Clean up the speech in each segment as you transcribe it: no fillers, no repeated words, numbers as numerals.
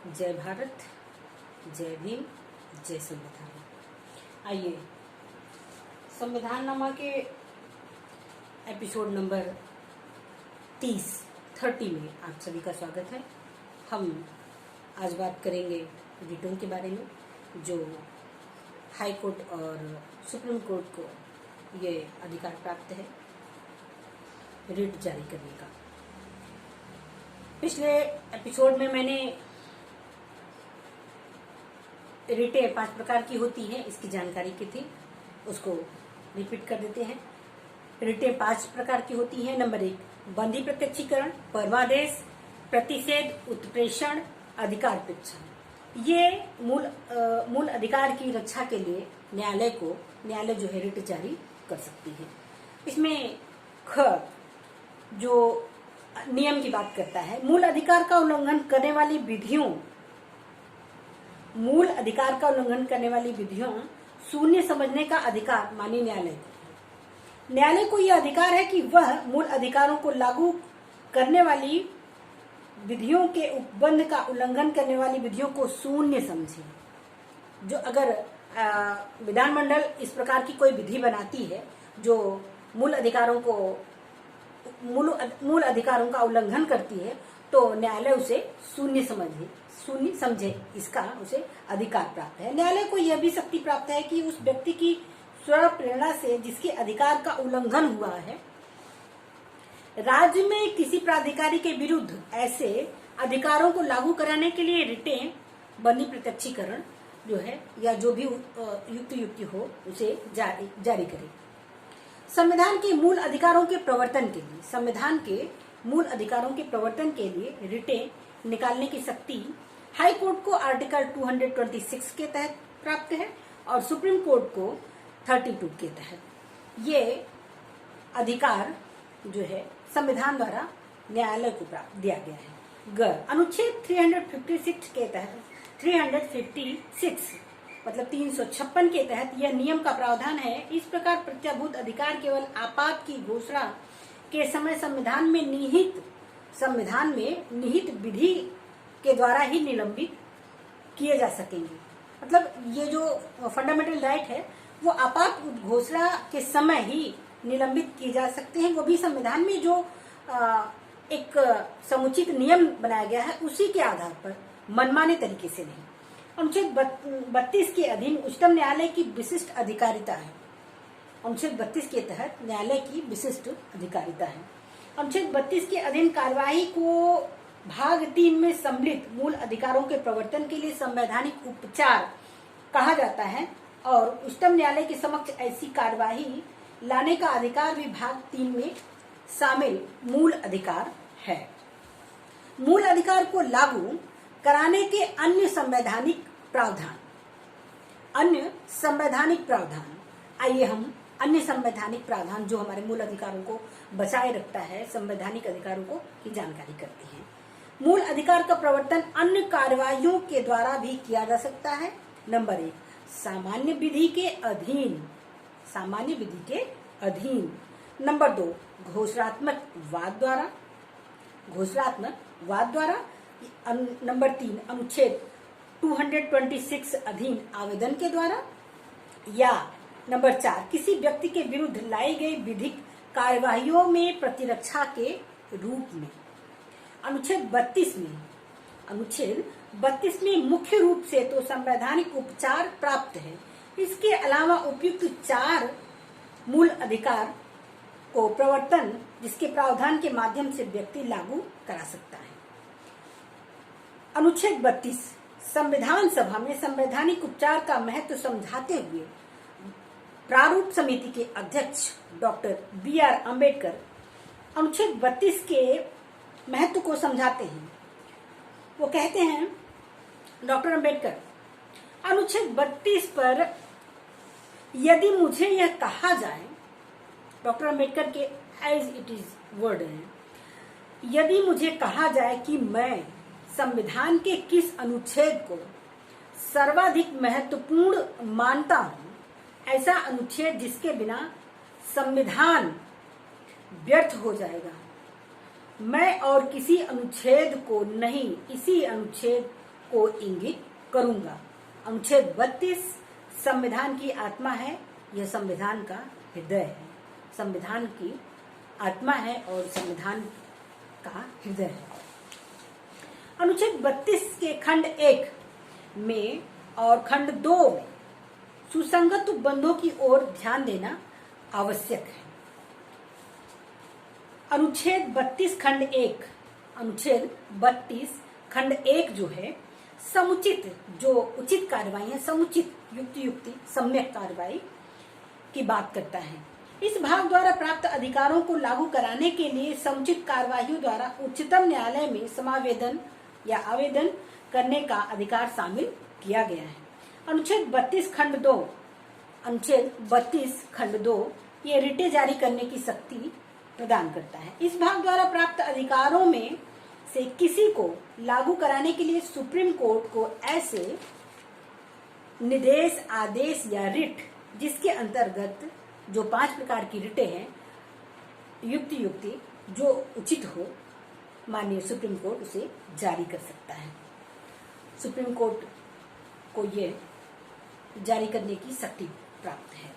जय भारत, जय भीम, जय संविधान। आइए संविधान नामा के एपिसोड नंबर 30 में आप सभी का स्वागत है। हम आज बात करेंगे रिटों के बारे में, जो हाई कोर्ट और सुप्रीम कोर्ट को ये अधिकार प्राप्त है रिट जारी करने का। पिछले एपिसोड में मैंने रिटें 5 प्रकार की होती हैं, इसकी जानकारी की थी, उसको रिपीट कर देते हैं। रिटें 5 प्रकार की होती हैं। नंबर 1, बंदी प्रत्यक्षीकरण, परमादेश, प्रतिषेध, उत्प्रेषण, अधिकार परीक्षण। ये मूल अधिकार की रक्षा के लिए न्यायालय जो है रिट जारी कर सकती है। इसमें ख जो नियम की बात करता है, मूल अधिकार का उल्लंघन करने वाली विधियों शून्य समझने का अधिकार मानी न्यायालय को यह अधिकार है कि वह मूल अधिकारों को लागू करने वाली विधियों के उपबंध का उल्लंघन करने वाली विधियों को शून्य समझे। जो अगर विधानमंडल इस प्रकार की कोई विधि बनाती है जो मूल अधिकारों का उल्लंघन करती है, तो न्यायालय उसे शून्य समझे, इसका उसे अधिकार प्राप्त है। न्यायालय को यह भी शक्ति प्राप्त है कि उस व्यक्ति की स्व प्रेरणा से जिसके अधिकार का उल्लंघन हुआ है, राज्य में किसी प्राधिकारी के विरुद्ध ऐसे अधिकारों को लागू कराने के लिए रिटें, बंदी प्रत्यक्षीकरण जो है या जो भी युक्ति हो उसे जारी करे। संविधान के मूल अधिकारों के प्रवर्तन के लिए रिटें निकालने की शक्ति हाई कोर्ट को आर्टिकल 226 के तहत प्राप्त है और सुप्रीम कोर्ट को 32 के तहत। ये अधिकार जो है संविधान द्वारा न्यायालय को प्राप्त दिया गया है। अनुच्छेद 356 के तहत 356 मतलब 356 के तहत यह नियम का प्रावधान है। इस प्रकार प्रत्याभूत अधिकार केवल आपात की घोषणा के समय संविधान में निहित विधि के द्वारा ही निलंबित किए जा सकेंगे। मतलब ये जो फंडामेंटल राइट है वो आपात घोषणा के समय ही निलंबित किए जा सकते हैं। वो भी संविधान में जो एक समुचित नियम बनाया गया है उसी के आधार पर, मनमाने तरीके से नहीं। अनुच्छेद 32 के अधीन उच्चतम न्यायालय की विशिष्ट अधिकारिता है। अनुच्छेद 32 के तहत न्यायालय की विशिष्ट अधिकारिता है। अनुच्छेद 32 के अधीन कार्यवाही को भाग 3 में सम्मिलित मूल अधिकारों के प्रवर्तन के लिए संवैधानिक उपचार कहा जाता है और उच्चतम न्यायालय के समक्ष ऐसी कार्यवाही लाने का अधिकार भी भाग 3 में शामिल मूल अधिकार है। मूल अधिकार को लागू कराने के अन्य संवैधानिक प्रावधान। आइए हम अन्य संवैधानिक प्रावधान जो हमारे मूल अधिकारों को बचाए रखता है, संवैधानिक अधिकारों को की जानकारी करते हैं। मूल अधिकार का प्रवर्तन अन्य कार्यवाहियों के द्वारा भी किया जा सकता है। नंबर 1, सामान्य विधि के अधीन। नंबर 2, घोषणात्मक वाद द्वारा। नंबर 3, अनुच्छेद 226 अधीन आवेदन के द्वारा। या नंबर 4, किसी व्यक्ति के विरुद्ध लाई गई विधिक कार्यवाहियों में प्रतिरक्षा के रूप में। अनुच्छेद 32 में मुख्य रूप से तो संवैधानिक उपचार प्राप्त है। इसके अलावा उपयुक्त 4 मूल अधिकार को प्रवर्तन जिसके प्रावधान के माध्यम से व्यक्ति लागू करा सकता है। अनुच्छेद 32 संविधान सभा में संवैधानिक उपचार का महत्व समझाते हुए प्रारूप समिति के अध्यक्ष डॉक्टर BR अम्बेडकर अनुच्छेद 32 के महत्व को समझाते हैं। वो कहते हैं, डॉक्टर अम्बेडकर, अनुच्छेद 32 पर यदि मुझे यह कहा जाए, डॉक्टर अम्बेडकर के एज इट इज वर्ड है, यदि मुझे कहा जाए कि मैं संविधान के किस अनुच्छेद को सर्वाधिक महत्वपूर्ण मानता हूं, ऐसा अनुच्छेद जिसके बिना संविधान व्यर्थ हो जाएगा, मैं और किसी अनुच्छेद को नहीं, इसी अनुच्छेद को इंगित करूंगा। अनुच्छेद 32 संविधान की आत्मा है, यह संविधान का हृदय है। संविधान की आत्मा है और संविधान का हृदय है। अनुच्छेद 32 के खंड 1 में और खंड 2 में सुसंगत उपबंधों की ओर ध्यान देना आवश्यक है। अनुच्छेद 32 खंड 1, अनुच्छेद 32 खंड 1 जो है समुचित, जो उचित कार्रवाई है, समुचित युक्ति सम्यक कार्रवाई की बात करता है। इस भाग द्वारा प्राप्त अधिकारों को लागू कराने के लिए समुचित कार्यवाहियों द्वारा उच्चतम न्यायालय में समावेदन या आवेदन करने का अधिकार शामिल किया गया है। अनुच्छेद 32 खंड 2, अनुच्छेद 32 खंड 2 ये रिटें जारी करने की शक्ति प्रदान करता है। इस भाग द्वारा प्राप्त अधिकारों में से किसी को लागू कराने के लिए सुप्रीम कोर्ट को ऐसे निर्देश, आदेश या रिट जिसके अंतर्गत जो 5 प्रकार की रिटें हैं, युक्ति जो उचित हो, माननीय सुप्रीम कोर्ट उसे जारी कर सकता है। सुप्रीम कोर्ट को ये जारी करने की शक्ति प्राप्त है।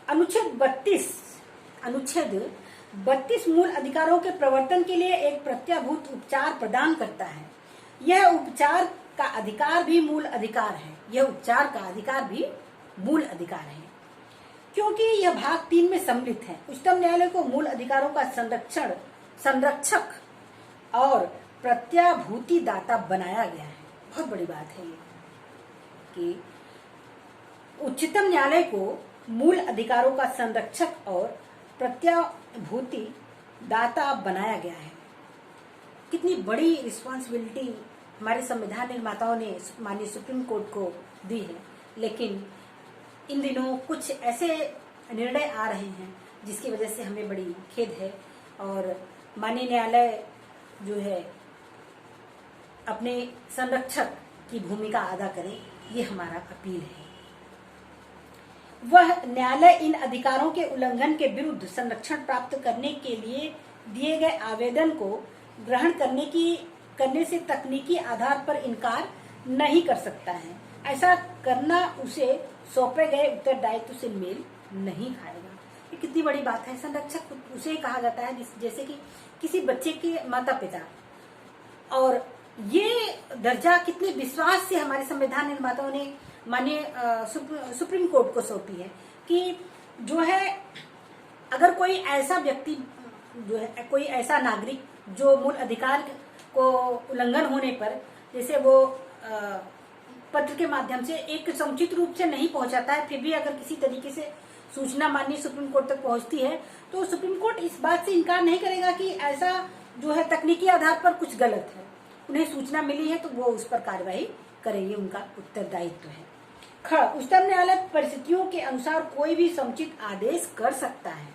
अनुच्छेद 32 मूल अधिकारों के प्रवर्तन के लिए एक प्रत्याभूत उपचार प्रदान करता है। यह उपचार का अधिकार भी मूल अधिकार है। यह उपचार का अधिकार भी मूल अधिकार है क्योंकि यह भाग 3 में सम्मिलित है। उच्चतम न्यायालय को मूल अधिकारों का संरक्षक और प्रत्याभूति दाता बनाया गया है। बहुत बड़ी बात है ये कि उच्चतम न्यायालय को मूल अधिकारों का संरक्षक और प्रत्याभूति दाता बनाया गया है। कितनी बड़ी रिस्पॉन्सिबिलिटी हमारे संविधान निर्माताओं ने माननीय सुप्रीम कोर्ट को दी है। लेकिन इन दिनों कुछ ऐसे निर्णय आ रहे हैं जिसकी वजह से हमें बड़ी खेद है और माननीय न्यायालय जो है अपने संरक्षक की भूमिका अदा करे, ये हमारा अपील है। वह न्यायालय इन अधिकारों के उल्लंघन के विरुद्ध संरक्षण प्राप्त करने के लिए दिए गए आवेदन को ग्रहण करने से तकनीकी आधार पर इनकार नहीं कर सकता है। ऐसा करना उसे सौंपे गए उत्तरदायित्व से मेल नहीं खाएगा। ये कितनी बड़ी बात है। संरक्षक उसे कहा जाता है जैसे कि किसी बच्चे के माता पिता, और ये दर्जा कितने विश्वास से हमारे संविधान निर्माताओं ने माननीय सुप्रीम कोर्ट को सौंपी है कि जो है अगर कोई ऐसा व्यक्ति जो है, कोई ऐसा नागरिक जो मूल अधिकार को उल्लंघन होने पर, जैसे वो पत्र के माध्यम से एक समुचित रूप से नहीं पहुंचाता है, फिर भी अगर किसी तरीके से सूचना माननीय सुप्रीम कोर्ट तक पहुंचती है तो सुप्रीम कोर्ट इस बात से इनकार नहीं करेगा कि ऐसा जो है तकनीकी आधार पर कुछ गलत है। उन्हें सूचना मिली है तो वो उस पर कार्रवाई करेंगे, उनका उत्तरदायित्व है। उच्चतम न्यायालय परिस्थितियों के अनुसार कोई भी समुचित आदेश कर सकता है।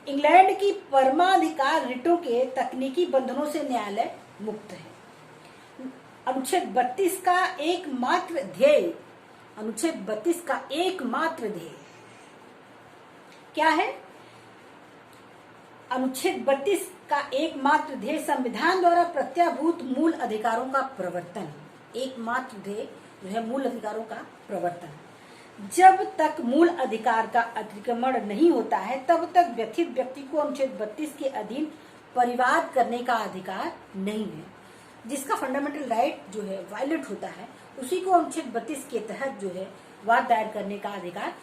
इंग्लैंड की परमाधिकार रिटों के तकनीकी बंधनों से न्यायालय मुक्त है। अनुच्छेद 32 का एकमात्र ध्येय, अनुच्छेद 32 का एकमात्र ध्येय क्या है? अनुच्छेद 32 का एकमात्र ध्येय संविधान द्वारा प्रत्याभूत मूल अधिकारों का प्रवर्तन। एकमात्र ध्येय जो है मूल अधिकारों का प्रवर्तन। जब तक मूल अधिकार का अतिक्रमण नहीं होता है तब तक व्यथित व्यक्ति को अनुच्छेद 32 के अधीन परिवाद करने का अधिकार नहीं है। जिसका फंडामेंटल राइट जो है वायलेट होता है उसी को अनुच्छेद 32 के तहत जो है वाद दायर करने का अधिकार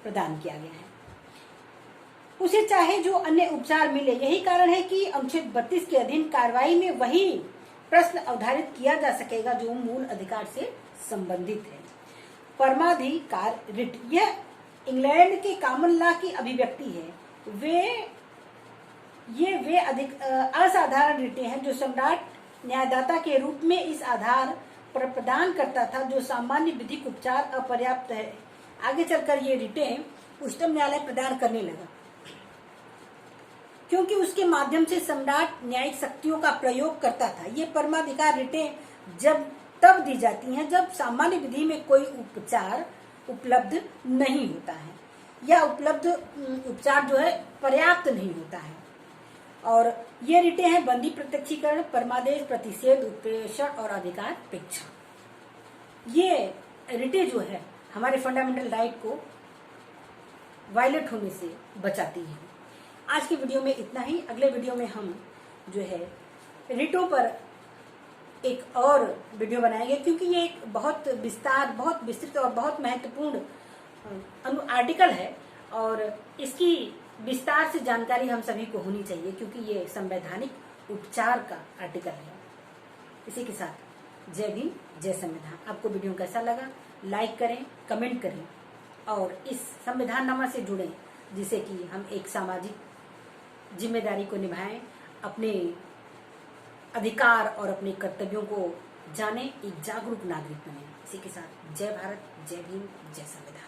प्रदान किया गया है। उसे चाहे जो अन्य उपचार मिले। यही कारण है कि अनुच्छेद 32 के अधीन कार्रवाई में वही प्रश्न अवधारित किया जा सकेगा जो मूल अधिकार से संबंधित है। परमाधिकार रिट यह इंग्लैंड के कॉमन लॉ की अभिव्यक्ति है। वे अधिक असाधारण रिटें हैं जो सम्राट न्यायदाता के रूप में इस आधार पर प्रदान करता था जो सामान्य विधिक उपचार अपर्याप्त है। आगे चलकर ये रिटें उच्चतम न्यायालय प्रदान करने लगा क्योंकि उसके माध्यम से सम्राट न्यायिक शक्तियों का प्रयोग करता था। ये परमाधिकार रिटें तब दी जाती हैं जब सामान्य विधि में कोई उपचार उपलब्ध नहीं होता है या उपलब्ध उपचार जो है पर्याप्त नहीं होता है। और ये रिटें हैं बंदी प्रत्यक्षीकरण, परमादेश, प्रतिषेध, उत्प्रेषण और अधिकारपेक्षा। ये रिटें जो है हमारे फंडामेंटल राइट को वायलेट होने से बचाती है। आज के वीडियो में इतना ही। अगले वीडियो में हम जो है रिटों पर एक और वीडियो बनाएंगे, क्योंकि ये एक बहुत विस्तृत और बहुत महत्वपूर्ण आर्टिकल है और इसकी विस्तार से जानकारी हम सभी को होनी चाहिए, क्योंकि ये संवैधानिक उपचार का आर्टिकल है। इसी के साथ जय भीम, जय संविधान। आपको वीडियो कैसा लगा लाइक करें, कमेंट करें और इस संविधाननामा से जुड़ें, जिससे कि हम एक सामाजिक जिम्मेदारी को निभाएं, अपने अधिकार और अपने कर्तव्यों को जानें, एक जागरूक नागरिक बने। इसी के साथ जय भारत, जय भीम, जय संविधान।